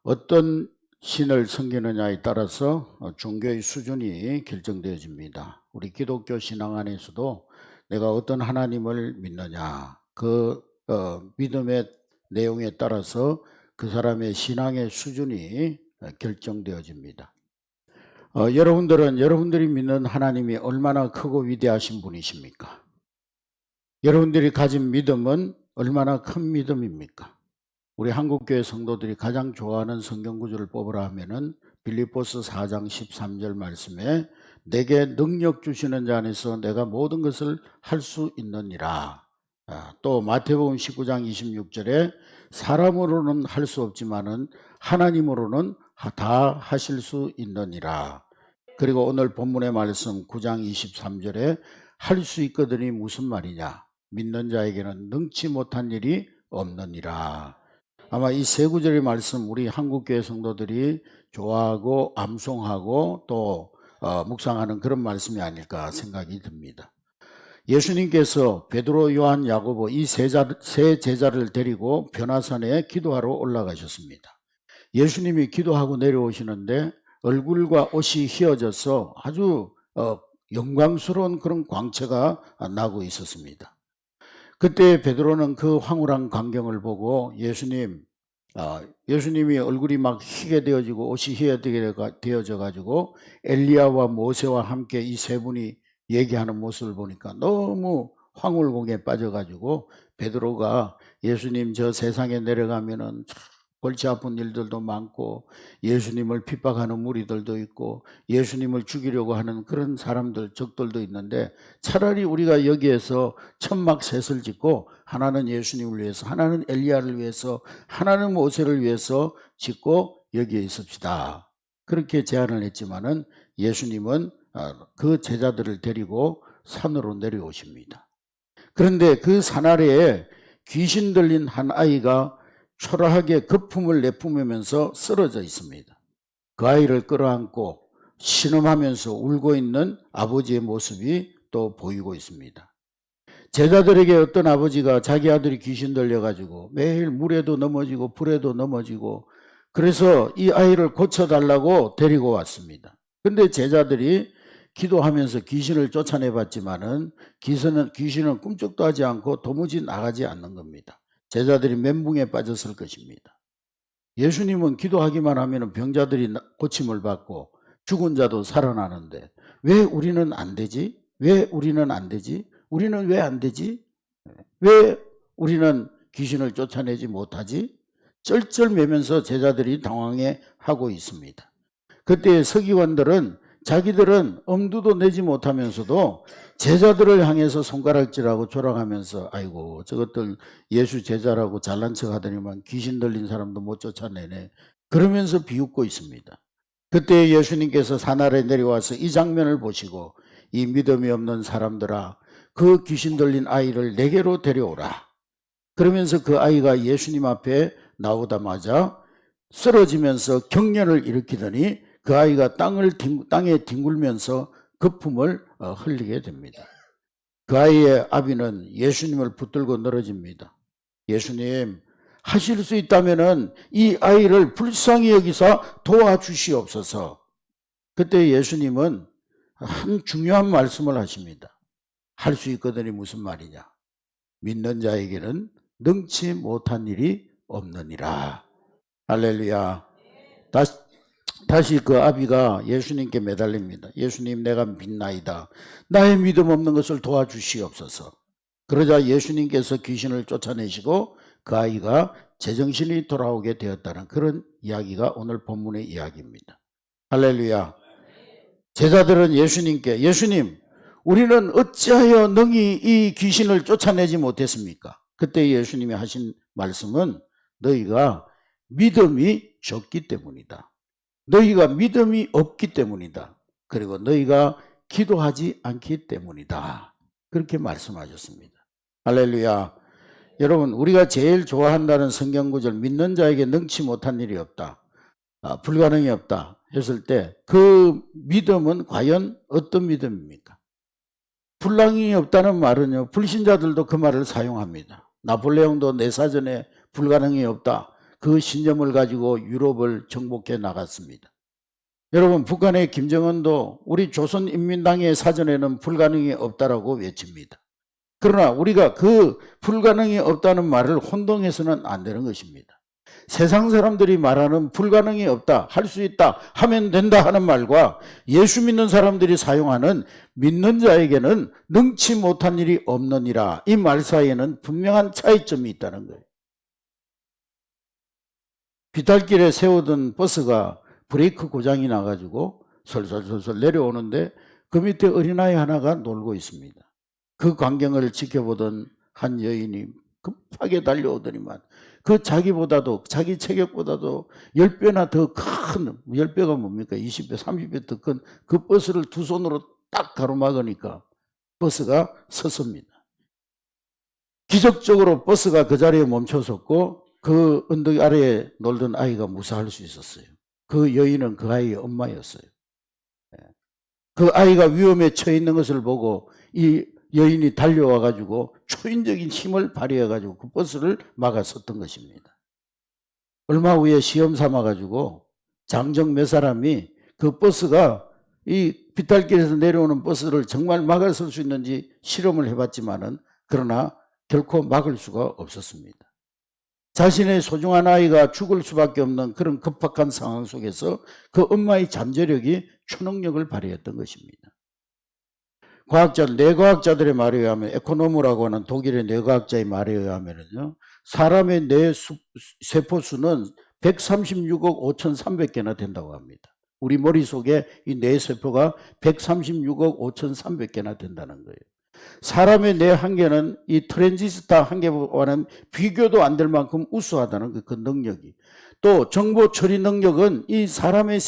어떤 신을 섬기느냐에 따라서 종교의 수준이 결정되어집니다. 우리 기독교 신앙 안에서도 내가 어떤 하나님을 믿느냐, 그 믿음의 내용에 따라서 그 사람의 신앙의 수준이 결정되어집니다. 여러분들이 믿는 하나님이 얼마나 크고 위대하신 분이십니까? 여러분들이 가진 믿음은 얼마나 큰 믿음입니까? 우리 한국교회 성도들이 가장 좋아하는 성경 구절을 뽑으라 하면은 빌립보서 4장 13절 말씀에 내게 능력 주시는 자 안에서 내가 모든 것을 할 수 있느니라. 또 마태복음 19장 26절에 사람으로는 할 수 없지만은 하나님으로는 다 하실 수 있느니라. 그리고 오늘 본문의 말씀 9장 23절에 할 수 있거든이 무슨 말이냐? 믿는 자에게는 능치 못한 일이 없느니라. 아마 이 세 구절의 말씀 우리 한국교회 성도들이 좋아하고 암송하고 또 묵상하는 그런 말씀이 아닐까 생각이 듭니다. 예수님께서 베드로, 요한, 야고보 이 세 제자를 데리고 변화산에 기도하러 올라가셨습니다. 예수님이 기도하고 내려오시는데 얼굴과 옷이 휘어져서 아주 영광스러운 그런 광채가 나고 있었습니다. 그때 베드로는 그 황홀한 광경을 보고 예수님이 얼굴이 막 희게 되어지고 옷이 희게 되어져 가지고 엘리야와 모세와 함께 이 세 분이 얘기하는 모습을 보니까 너무 황홀공에 빠져 가지고 베드로가 예수님 저 세상에 내려가면은 골치 아픈 일들도 많고 예수님을 핍박하는 무리들도 있고 예수님을 죽이려고 하는 그런 사람들 적들도 있는데 차라리 우리가 여기에서 천막셋을 짓고 하나는 예수님을 위해서 하나는 엘리야를 위해서 하나는 모세를 위해서 짓고 여기에 있읍시다. 그렇게 제안을 했지만은 예수님은 그 제자들을 데리고 산으로 내려오십니다. 그런데 그 산 아래에 귀신 들린 한 아이가 초라하게 거품을 내뿜으면서 쓰러져 있습니다. 그 아이를 끌어안고 신음하면서 울고 있는 아버지의 모습이 또 보이고 있습니다. 제자들에게 어떤 아버지가 자기 아들이 귀신 들려가지고 매일 물에도 넘어지고 불에도 넘어지고 그래서 이 아이를 고쳐달라고 데리고 왔습니다. 근데 제자들이 기도하면서 귀신을 쫓아내봤지만은 귀신은 꿈쩍도 하지 않고 도무지 나가지 않는 겁니다. 제자들이 멘붕에 빠졌을 것입니다. 예수님은 기도하기만 하면 병자들이 고침을 받고 죽은 자도 살아나는데 왜 우리는 안 되지? 왜 우리는 안 되지? 우리는 왜 안 되지? 왜 우리는 귀신을 쫓아내지 못하지? 쩔쩔매면서 제자들이 당황해 하고 있습니다. 그때 서기관들은 자기들은 엄두도 내지 못하면서도 제자들을 향해서 손가락질하고 조랑하면서 아이고 저것들 예수 제자라고 잘난 척 하더니만 귀신 들린 사람도 못 쫓아내네 그러면서 비웃고 있습니다. 그때 예수님께서 산 아래 내려와서 이 장면을 보시고 이 믿음이 없는 사람들아 그 귀신 들린 아이를 내게로 데려오라. 그러면서 그 아이가 예수님 앞에 나오자마자 쓰러지면서 경련을 일으키더니 그 아이가 땅에 뒹굴면서 거품을 흘리게 됩니다. 그 아이의 아비는 예수님을 붙들고 늘어집니다. 예수님 하실 수 있다면 이 아이를 불쌍히 여기사 도와주시옵소서. 그때 예수님은 한 중요한 말씀을 하십니다. 할 수 있거든이 무슨 말이냐? 믿는 자에게는 능치 못한 일이 없느니라. 할렐루야. 다시 그 아비가 예수님께 매달립니다. 예수님 내가 믿나이다. 나의 믿음 없는 것을 도와주시옵소서. 그러자 예수님께서 귀신을 쫓아내시고 그 아이가 제정신이 돌아오게 되었다는 그런 이야기가 오늘 본문의 이야기입니다. 할렐루야. 제자들은 예수님께 예수님 우리는 어찌하여 능히 이 귀신을 쫓아내지 못했습니까? 그때 예수님이 하신 말씀은 너희가 믿음이 적기 때문이다. 너희가 믿음이 없기 때문이다. 그리고 너희가 기도하지 않기 때문이다. 그렇게 말씀하셨습니다. 할렐루야. 여러분 우리가 제일 좋아한다는 성경구절 믿는 자에게 능치 못한 일이 없다. 불가능이 없다 했을 때 그 믿음은 과연 어떤 믿음입니까? 불가능이 없다는 말은요. 불신자들도 그 말을 사용합니다. 나폴레옹도 내 사전에 불가능이 없다. 그 신념을 가지고 유럽을 정복해 나갔습니다. 여러분, 북한의 김정은도 우리 조선인민당의 사전에는 불가능이 없다라고 외칩니다. 그러나 우리가 그 불가능이 없다는 말을 혼동해서는 안 되는 것입니다. 세상 사람들이 말하는 불가능이 없다, 할 수 있다, 하면 된다 하는 말과 예수 믿는 사람들이 사용하는 믿는 자에게는 능치 못한 일이 없느니라, 이 말 사이에는 분명한 차이점이 있다는 거예요. 비탈길에 세우던 버스가 브레이크 고장이 나가지고 솔솔솔솔 내려오는데 그 밑에 어린아이 하나가 놀고 있습니다. 그 광경을 지켜보던 한 여인이 급하게 달려오더니만 그 자기보다도, 자기 체격보다도 10배나 더 큰, 10배가 뭡니까? 20배, 30배 더 큰 그 버스를 두 손으로 딱 가로막으니까 버스가 섰습니다. 기적적으로 버스가 그 자리에 멈춰섰고 그 언덕 아래에 놀던 아이가 무사할 수 있었어요. 그 여인은 그 아이의 엄마였어요. 그 아이가 위험에 처해 있는 것을 보고 이 여인이 달려와 가지고 초인적인 힘을 발휘해 가지고 그 버스를 막았었던 것입니다. 얼마 후에 시험 삼아 가지고 장정 몇 사람이 그 버스가 이 비탈길에서 내려오는 버스를 정말 막아설 수 있는지 실험을 해봤지만은 그러나 결코 막을 수가 없었습니다. 자신의 소중한 아이가 죽을 수밖에 없는 그런 급박한 상황 속에서 그 엄마의 잠재력이 초능력을 발휘했던 것입니다. 뇌과학자들의 말에 의하면, 에코노무라고 하는 독일의 뇌과학자의 말에 의하면요, 사람의 뇌 세포수는 136억 5,300개나 된다고 합니다. 우리 머릿속에 이 뇌세포가 136억 5,300개나 된다는 거예요. 사람의 뇌 한 개는 이 트랜지스타 한 개와는 비교도 안 될 만큼 우수하다는 그 능력이. 또 정보 처리 능력은 이 사람의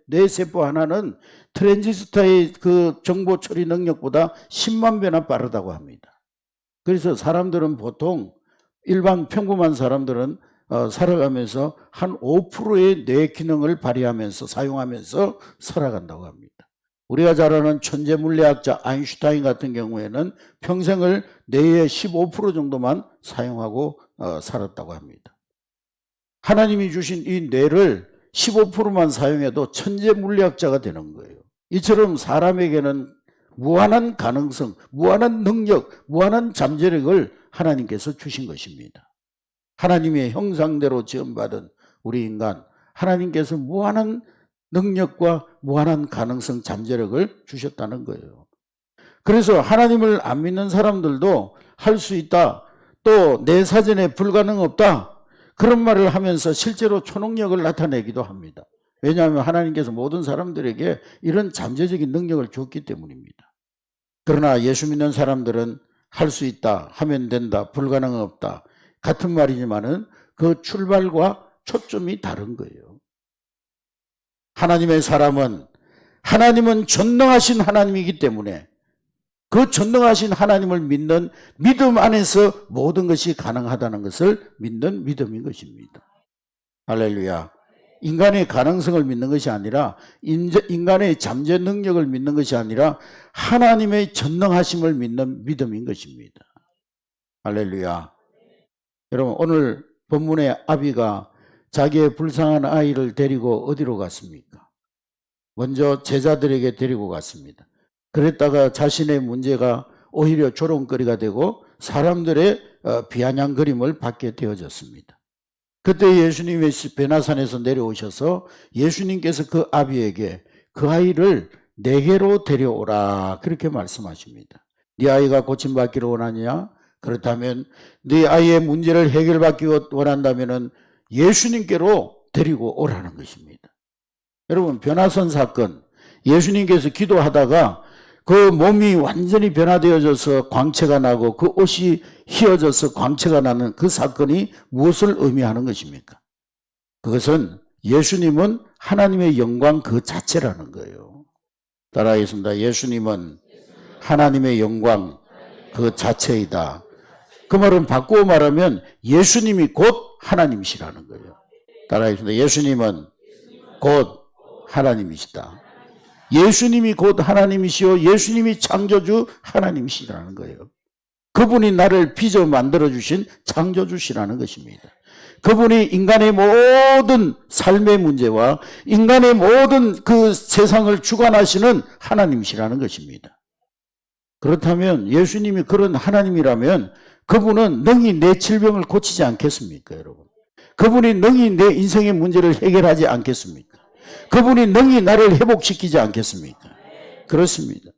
뇌세포 하나는 트랜지스타의 그 정보 처리 능력보다 10만 배나 빠르다고 합니다. 그래서 사람들은 보통 일반 평범한 사람들은 살아가면서 한 5%의 뇌 기능을 발휘하면서 사용하면서 살아간다고 합니다. 우리가 잘 아는 천재 물리학자 아인슈타인 같은 경우에는 평생을 뇌의 15% 정도만 사용하고 살았다고 합니다. 하나님이 주신 이 뇌를 15%만 사용해도 천재 물리학자가 되는 거예요. 이처럼 사람에게는 무한한 가능성, 무한한 능력, 무한한 잠재력을 하나님께서 주신 것입니다. 하나님의 형상대로 지음받은 우리 인간, 하나님께서 무한한 능력과 무한한 가능성, 잠재력을 주셨다는 거예요. 그래서 하나님을 안 믿는 사람들도 할 수 있다, 또 내 사전에 불가능 없다, 그런 말을 하면서 실제로 초능력을 나타내기도 합니다. 왜냐하면 하나님께서 모든 사람들에게 이런 잠재적인 능력을 줬기 때문입니다. 그러나 예수 믿는 사람들은 할 수 있다, 하면 된다, 불가능 없다, 같은 말이지만은 그 출발과 초점이 다른 거예요. 하나님의 사람은, 하나님은 전능하신 하나님이기 때문에 그 전능하신 하나님을 믿는 믿음 안에서 모든 것이 가능하다는 것을 믿는 믿음인 것입니다. 할렐루야. 인간의 가능성을 믿는 것이 아니라, 인간의 잠재 능력을 믿는 것이 아니라 하나님의 전능하심을 믿는 믿음인 것입니다. 할렐루야. 여러분, 오늘 본문의 아비가 자기의 불쌍한 아이를 데리고 어디로 갔습니까? 먼저 제자들에게 데리고 갔습니다. 그랬다가 자신의 문제가 오히려 조롱거리가 되고 사람들의 비아냥거림을 받게 되어졌습니다. 그때 예수님이 베나산에서 내려오셔서 예수님께서 그 아비에게 그 아이를 내게로 데려오라, 그렇게 말씀하십니다. 네 아이가 고침받기를 원하느냐? 그렇다면 네 아이의 문제를 해결받기 원한다면 예수님께로 데리고 오라는 것입니다. 여러분, 변화선 사건, 예수님께서 기도하다가 그 몸이 완전히 변화되어져서 광채가 나고 그 옷이 휘어져서 광채가 나는 그 사건이 무엇을 의미하는 것입니까? 그것은 예수님은 하나님의 영광 그 자체라는 거예요. 따라하겠습니다. 예수님은 하나님의 영광 그 자체이다. 그 말은 바꾸어 말하면 예수님이 곧 하나님이시라는 거예요. 따라하겠습니다. 예수님은 곧 하나님이시다. 예수님이 곧 하나님이시요 예수님이 창조주 하나님이시라는 거예요. 그분이 나를 빚어 만들어주신 창조주시라는 것입니다. 그분이 인간의 모든 삶의 문제와 인간의 모든 그 세상을 주관하시는 하나님이시라는 것입니다. 그렇다면 예수님이 그런 하나님이라면 그분은 능히 내 질병을 고치지 않겠습니까, 여러분? 그분이 능히 내 인생의 문제를 해결하지 않겠습니까? 그분이 능히 나를 회복시키지 않겠습니까? 그렇습니다.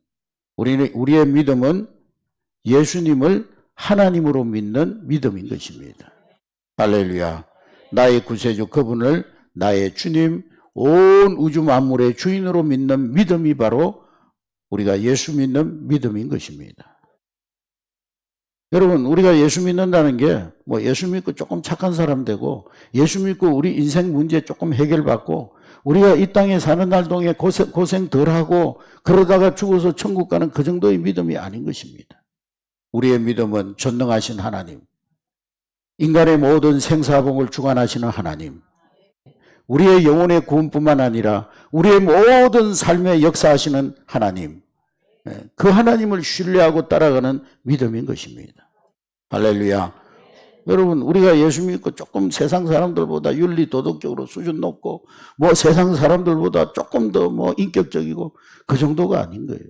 우리의 믿음은 예수님을 하나님으로 믿는 믿음인 것입니다. 할렐루야. 나의 구세주 그분을 나의 주님, 온 우주 만물의 주인으로 믿는 믿음이 바로 우리가 예수 믿는 믿음인 것입니다. 여러분, 우리가 예수 믿는다는 게 뭐 예수 믿고 조금 착한 사람 되고 예수 믿고 우리 인생 문제 조금 해결받고 우리가 이 땅에 사는 날 동안 고생 덜하고 그러다가 죽어서 천국 가는 그 정도의 믿음이 아닌 것입니다. 우리의 믿음은 전능하신 하나님, 인간의 모든 생사봉을 주관하시는 하나님, 우리의 영혼의 구원뿐만 아니라 우리의 모든 삶에 역사하시는 하나님, 그 하나님을 신뢰하고 따라가는 믿음인 것입니다. 할렐루야. 여러분, 우리가 예수 믿고 조금 세상 사람들보다 윤리 도덕적으로 수준 높고 뭐 세상 사람들보다 조금 더 뭐 인격적이고 그 정도가 아닌 거예요.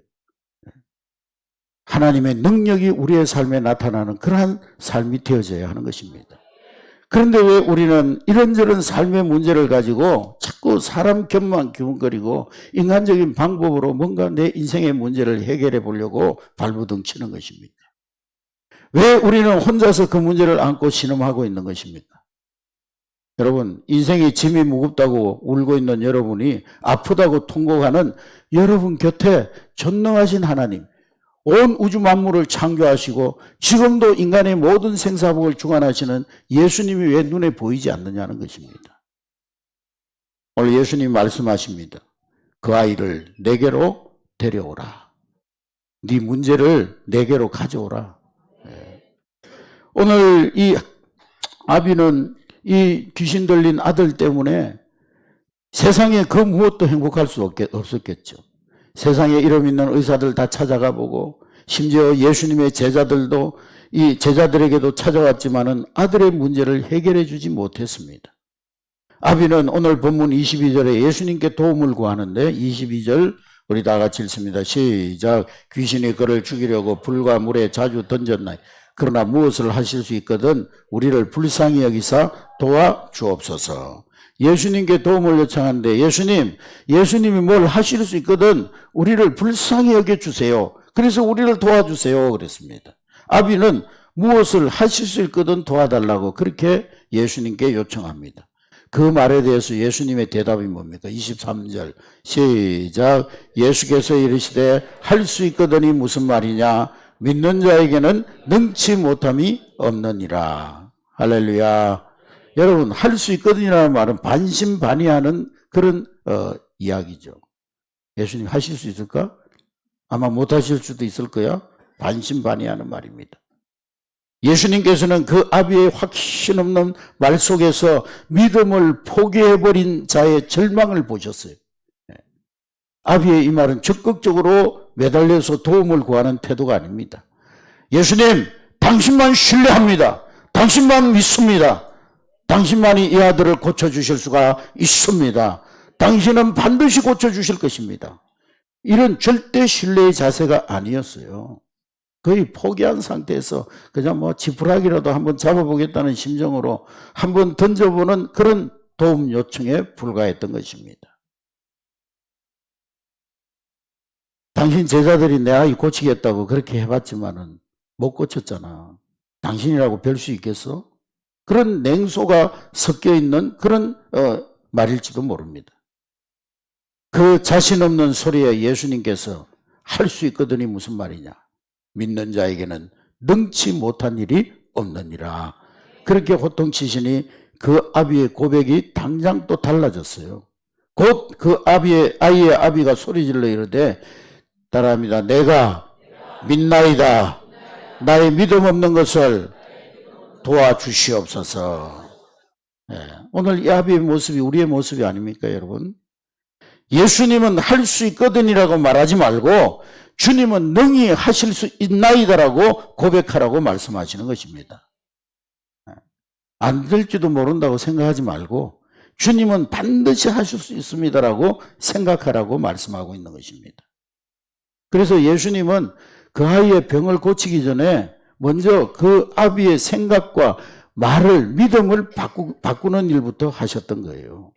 하나님의 능력이 우리의 삶에 나타나는 그러한 삶이 되어져야 하는 것입니다. 그런데 왜 우리는 이런저런 삶의 문제를 가지고 자꾸 사람 곁만 기웃거리고 인간적인 방법으로 뭔가 내 인생의 문제를 해결해 보려고 발부둥 치는 것입니까? 왜 우리는 혼자서 그 문제를 안고 신음하고 있는 것입니까? 여러분, 인생의 짐이 무겁다고 울고 있는 여러분이 아프다고 통곡하는 여러분 곁에 전능하신 하나님, 온 우주 만물을 창조하시고 지금도 인간의 모든 생사복을 주관하시는 예수님이 왜 눈에 보이지 않느냐는 것입니다. 오늘 예수님 말씀하십니다. 그 아이를 내게로 데려오라. 네 문제를 내게로 가져오라. 오늘 이 아비는 이 귀신 들린 아들 때문에 세상에 그 무엇도 행복할 수 없었겠죠. 세상에 이름 있는 의사들 다 찾아가 보고 심지어 예수님의 제자들도 이 제자들에게도 찾아왔지만은 아들의 문제를 해결해 주지 못했습니다. 아비는 오늘 본문 22절에 예수님께 도움을 구하는데 22절 우리 다 같이 읽습니다. 시작. 귀신이 그를 죽이려고 불과 물에 자주 던졌나니 그러나 무엇을 하실 수 있거든 우리를 불쌍히 여기사 도와주옵소서. 예수님께 도움을 요청하는데 예수님이 뭘 하실 수 있거든 우리를 불쌍히 여겨주세요. 그래서 우리를 도와주세요 그랬습니다. 아비는 무엇을 하실 수 있거든 도와달라고 그렇게 예수님께 요청합니다. 그 말에 대해서 예수님의 대답이 뭡니까? 23절 시작. 예수께서 이르시되 할 수 있거든이 무슨 말이냐? 믿는 자에게는 능치 못함이 없느니라. 할렐루야. 여러분, 할 수 있거든이라는 말은 반신반의하는 그런 이야기죠. 예수님 하실 수 있을까? 아마 못하실 수도 있을 거야. 반신반의하는 말입니다. 예수님께서는 그 아비의 확신 없는 말 속에서 믿음을 포기해버린 자의 절망을 보셨어요. 아비의 이 말은 적극적으로 매달려서 도움을 구하는 태도가 아닙니다. 예수님, 당신만 신뢰합니다. 당신만 믿습니다. 당신만이 이 아들을 고쳐주실 수가 있습니다. 당신은 반드시 고쳐주실 것입니다. 이런 절대 신뢰의 자세가 아니었어요. 거의 포기한 상태에서 그냥 뭐 지푸라기라도 한번 잡아보겠다는 심정으로 한번 던져보는 그런 도움 요청에 불과했던 것입니다. 당신 제자들이 내 아이 고치겠다고 그렇게 해봤지만은 못 고쳤잖아. 당신이라고 별 수 있겠어? 그런 냉소가 섞여 있는 그런 말일지도 모릅니다. 그 자신 없는 소리에 예수님께서 할 수 있거든이 무슨 말이냐? 믿는 자에게는 능치 못한 일이 없느니라. 그렇게 호통치시니 그 아비의 고백이 당장 또 달라졌어요. 곧 그 아이의 아비가 소리질러 이르되 따라합니다. 내가 믿나이다. 나의 믿음 없는 것을 도와주시옵소서. 오늘 이 아비의 모습이 우리의 모습이 아닙니까, 여러분? 예수님은 할 수 있거든이라고 말하지 말고 주님은 능히 하실 수 있나이다라고 고백하라고 말씀하시는 것입니다. 안 될지도 모른다고 생각하지 말고 주님은 반드시 하실 수 있습니다라고 생각하라고 말씀하고 있는 것입니다. 그래서 예수님은 그 아이의 병을 고치기 전에 먼저 그 아비의 생각과 말을, 믿음을 바꾸는 일부터 하셨던 거예요.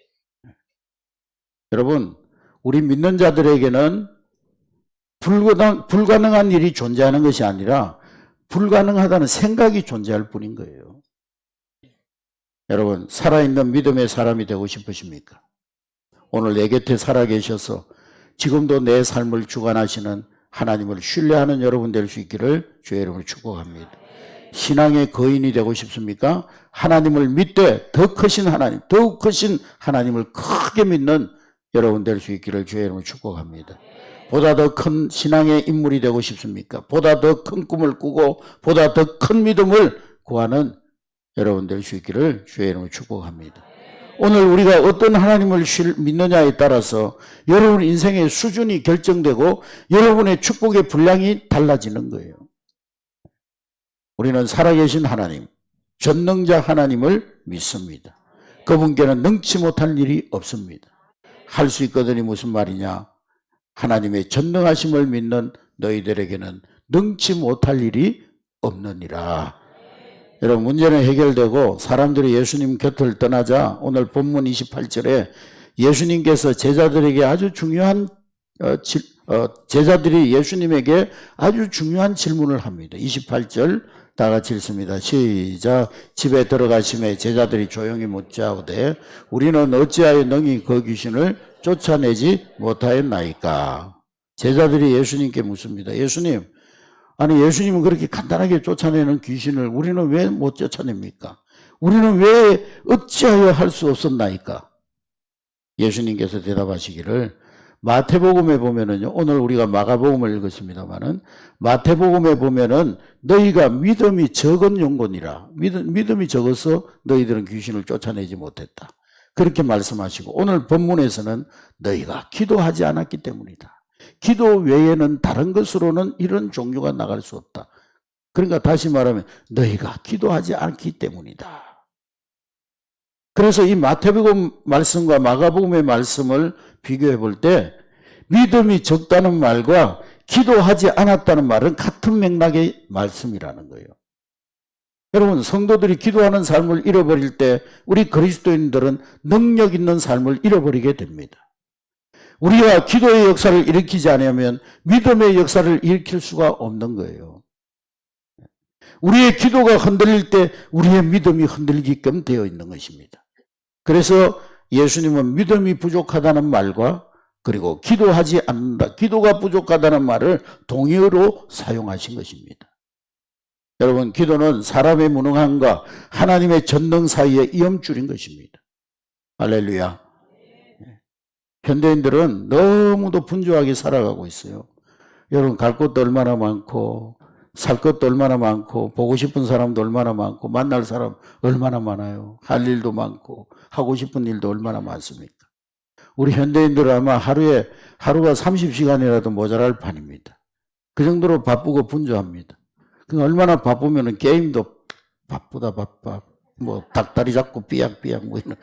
여러분, 우리 믿는 자들에게는 불가능한 일이 존재하는 것이 아니라 불가능하다는 생각이 존재할 뿐인 거예요. 여러분, 살아있는 믿음의 사람이 되고 싶으십니까? 오늘 내 곁에 살아계셔서 지금도 내 삶을 주관하시는 하나님을 신뢰하는 여러분 될 수 있기를 주의 이름으로 축복합니다. 신앙의 거인이 되고 싶습니까? 하나님을 믿되 더 크신 하나님, 더욱 크신 하나님을 크게 믿는 여러분 될 수 있기를 주의 이름으로 축복합니다. 보다 더 큰 신앙의 인물이 되고 싶습니까? 보다 더 큰 꿈을 꾸고 보다 더 큰 믿음을 구하는 여러분 될 수 있기를 주의 이름으로 축복합니다. 오늘 우리가 어떤 하나님을 믿느냐에 따라서 여러분 인생의 수준이 결정되고 여러분의 축복의 분량이 달라지는 거예요. 우리는 살아계신 하나님, 전능자 하나님을 믿습니다. 그분께는 능치 못할 일이 없습니다. 할 수 있거든이 무슨 말이냐? 하나님의 전능하심을 믿는 너희들에게는 능치 못할 일이 없느니라. 여러분, 문제는 해결되고 사람들이 예수님 곁을 떠나자 오늘 본문 28절에 예수님께서 제자들에게 아주 중요한 제자들이 예수님에게 아주 중요한 질문을 합니다. 28절 다 같이 읽습니다. 시작. 집에 들어가심에 제자들이 조용히 묻자오되 우리는 어찌하여 능히 그 귀신을 쫓아내지 못하였나이까? 제자들이 예수님께 묻습니다. 예수님, 아니 예수님은 그렇게 간단하게 쫓아내는 귀신을 우리는 왜 못 쫓아냅니까? 우리는 왜 어찌하여 할 수 없었나이까? 예수님께서 대답하시기를 마태복음에 보면은요, 오늘 우리가 마가복음을 읽었습니다만은 마태복음에 보면은 너희가 믿음이 적은 영혼이라, 믿음이 적어서 너희들은 귀신을 쫓아내지 못했다. 그렇게 말씀하시고 오늘 본문에서는 너희가 기도하지 않았기 때문이다. 기도 외에는 다른 것으로는 이런 종류가 나갈 수 없다. 그러니까 다시 말하면 너희가 기도하지 않기 때문이다. 그래서 이 마태복음 말씀과 마가복음의 말씀을 비교해 볼 때 믿음이 적다는 말과 기도하지 않았다는 말은 같은 맥락의 말씀이라는 거예요. 여러분, 성도들이 기도하는 삶을 잃어버릴 때 우리 그리스도인들은 능력 있는 삶을 잃어버리게 됩니다. 우리가 기도의 역사를 일으키지 않으면 믿음의 역사를 일으킬 수가 없는 거예요. 우리의 기도가 흔들릴 때 우리의 믿음이 흔들리게끔 되어 있는 것입니다. 그래서 예수님은 믿음이 부족하다는 말과 그리고 기도하지 않는다, 기도가 부족하다는 말을 동의어로 사용하신 것입니다. 여러분, 기도는 사람의 무능함과 하나님의 전능 사이의 이염줄인 것입니다. 할렐루야. 현대인들은 너무도 분주하게 살아가고 있어요. 여러분, 갈 곳도 얼마나 많고 살 것도 얼마나 많고 보고 싶은 사람도 얼마나 많고 만날 사람 얼마나 많아요. 할 일도 많고 하고 싶은 일도 얼마나 많습니까? 우리 현대인들은 아마 하루가 30시간이라도 모자랄 판입니다. 그 정도로 바쁘고 분주합니다. 얼마나 바쁘면 게임도 바쁘다 바빠, 뭐 닭다리 잡고 삐약삐약 뭐 이런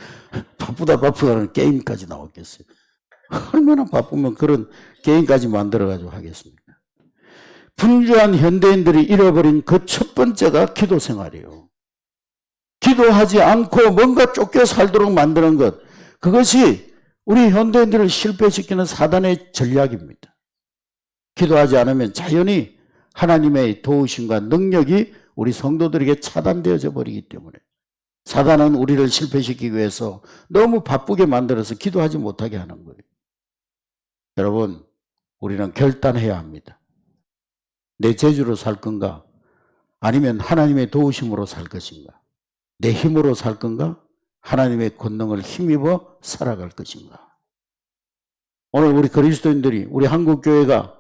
바쁘다 바쁘다는 게임까지 나왔겠어요. 얼마나 바쁘면 그런 게임까지 만들어가지고 하겠습니까? 분주한 현대인들이 잃어버린 그 첫 번째가 기도 생활이에요. 기도하지 않고 뭔가 쫓겨 살도록 만드는 것, 그것이 우리 현대인들을 실패시키는 사단의 전략입니다. 기도하지 않으면 자연히 하나님의 도우심과 능력이 우리 성도들에게 차단되어져 버리기 때문에 사단은 우리를 실패시키기 위해서 너무 바쁘게 만들어서 기도하지 못하게 하는 거예요. 여러분, 우리는 결단해야 합니다. 내 재주로 살 건가? 아니면 하나님의 도우심으로 살 것인가? 내 힘으로 살 건가? 하나님의 권능을 힘입어 살아갈 것인가? 오늘 우리 그리스도인들이, 우리 한국교회가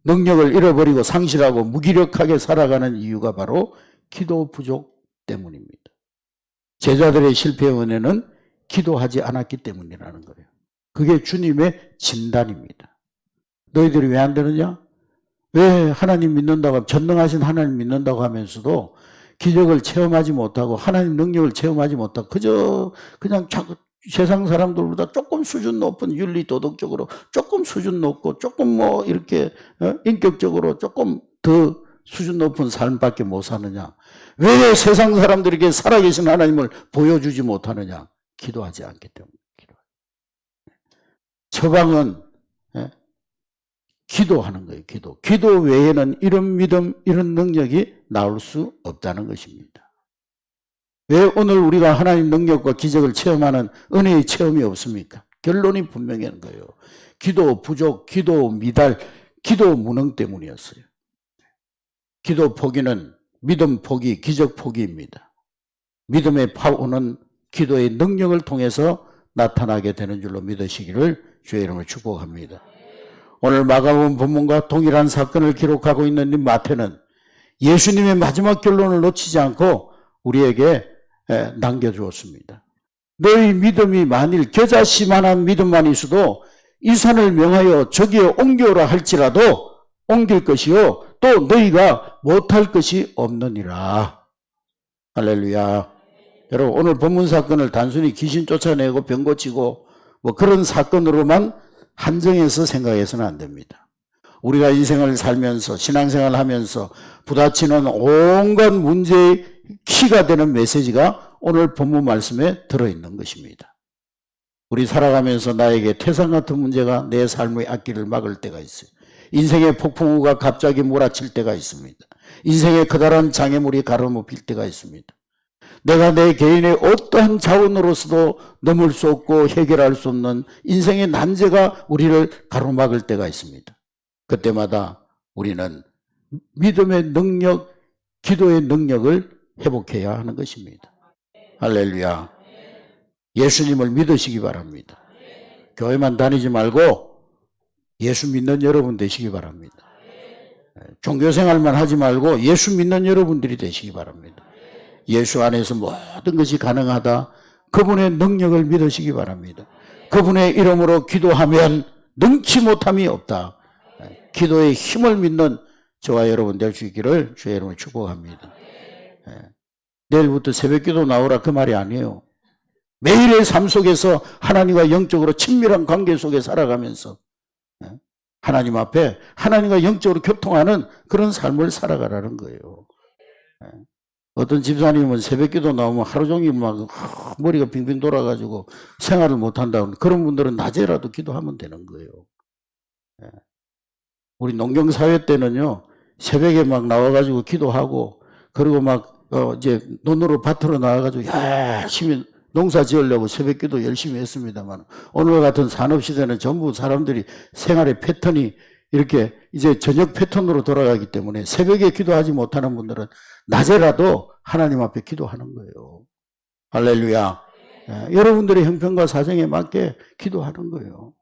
능력을 잃어버리고 상실하고 무기력하게 살아가는 이유가 바로 기도 부족 때문입니다. 제자들의 실패의 원인은 기도하지 않았기 때문이라는 거예요. 그게 주님의 진단입니다. 너희들이 왜 안 되느냐? 왜 하나님 믿는다고, 전능하신 하나님 믿는다고 하면서도 기적을 체험하지 못하고 하나님 능력을 체험하지 못하고 그저 그냥 세상 사람들보다 조금 수준 높은 윤리 도덕적으로 조금 수준 높고 조금 뭐 이렇게 인격적으로 조금 더 수준 높은 삶밖에 못 사느냐? 왜 세상 사람들에게 살아계신 하나님을 보여주지 못하느냐? 기도하지 않기 때문에. 처방은 기도하는 거예요. 기도 외에는 이런 믿음, 이런 능력이 나올 수 없다는 것입니다. 왜 오늘 우리가 하나님 능력과 기적을 체험하는 은혜의 체험이 없습니까? 결론이 분명한 거예요. 기도 부족, 기도 미달, 기도 무능 때문이었어요. 기도 포기는 믿음 포기, 기적 포기입니다. 믿음의 파워는 기도의 능력을 통해서 나타나게 되는 줄로 믿으시기를 주의 이름으로 축복합니다. 오늘 마가복음 본문과 동일한 사건을 기록하고 있는 이 마태는 예수님의 마지막 결론을 놓치지 않고 우리에게 남겨주었습니다. 너희 믿음이 만일 겨자씨만한 믿음만 있어도 이 산을 명하여 저기에 옮겨오라 할지라도 옮길 것이요 또 너희가 못할 것이 없느니라. 할렐루야. 여러분 오늘 본문 사건을 단순히 귀신 쫓아내고 병 고치고 뭐 그런 사건으로만 한정해서 생각해서는 안 됩니다. 우리가 인생을 살면서 신앙생활을 하면서 부딪히는 온갖 문제의 키가 되는 메시지가 오늘 본문 말씀에 들어있는 것입니다. 우리 살아가면서 나에게 태산 같은 문제가 내 삶의 앞길을 막을 때가 있어요. 인생의 폭풍우가 갑자기 몰아칠 때가 있습니다. 인생의 커다란 장애물이 가로막힐 때가 있습니다. 내가 내 개인의 어떠한 자원으로서도 넘을 수 없고 해결할 수 없는 인생의 난제가 우리를 가로막을 때가 있습니다. 그때마다 우리는 믿음의 능력, 기도의 능력을 회복해야 하는 것입니다. 할렐루야. 예수님을 믿으시기 바랍니다. 교회만 다니지 말고 예수 믿는 여러분 되시기 바랍니다. 종교생활만 하지 말고 예수 믿는 여러분들이 되시기 바랍니다. 예수 안에서 모든 것이 가능하다. 그분의 능력을 믿으시기 바랍니다. 그분의 이름으로 기도하면 능치 못함이 없다. 기도의 힘을 믿는 저와 여러분 될 수 있기를 주의 이름으로 축복합니다. 내일부터 새벽기도 나오라 그 말이 아니에요. 매일의 삶 속에서 하나님과 영적으로 친밀한 관계 속에 살아가면서 하나님 앞에 하나님과 영적으로 교통하는 그런 삶을 살아가라는 거예요. 어떤 집사님은 새벽기도 나오면 하루 종일 막 머리가 빙빙 돌아가지고 생활을 못한다고 그런 분들은 낮에라도 기도하면 되는 거예요. 우리 농경사회 때는요 새벽에 막 나와가지고 기도하고 그리고 막 이제 논으로 밭으로 나와가지고 열심히 농사 지으려고 새벽기도 열심히 했습니다만 오늘 같은 산업시대는 전부 사람들이 생활의 패턴이 이렇게 이제 저녁 패턴으로 돌아가기 때문에 새벽에 기도하지 못하는 분들은 낮에라도 하나님 앞에 기도하는 거예요. 할렐루야. 여러분들의 형편과 사정에 맞게 기도하는 거예요.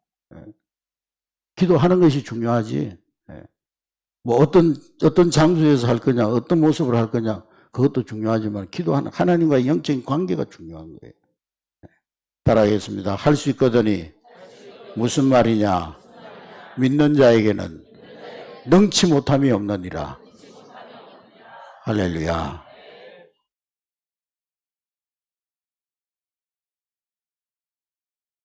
기도하는 것이 중요하지. 뭐 어떤 장소에서 할 거냐, 어떤 모습을 할 거냐, 그것도 중요하지만 기도하는 하나님과의 영적인 관계가 중요한 거예요. 따라하겠습니다. 할 수 있거든이 무슨 말이냐? 믿는 자에게는 능치 못함이 없느니라. 할렐루야.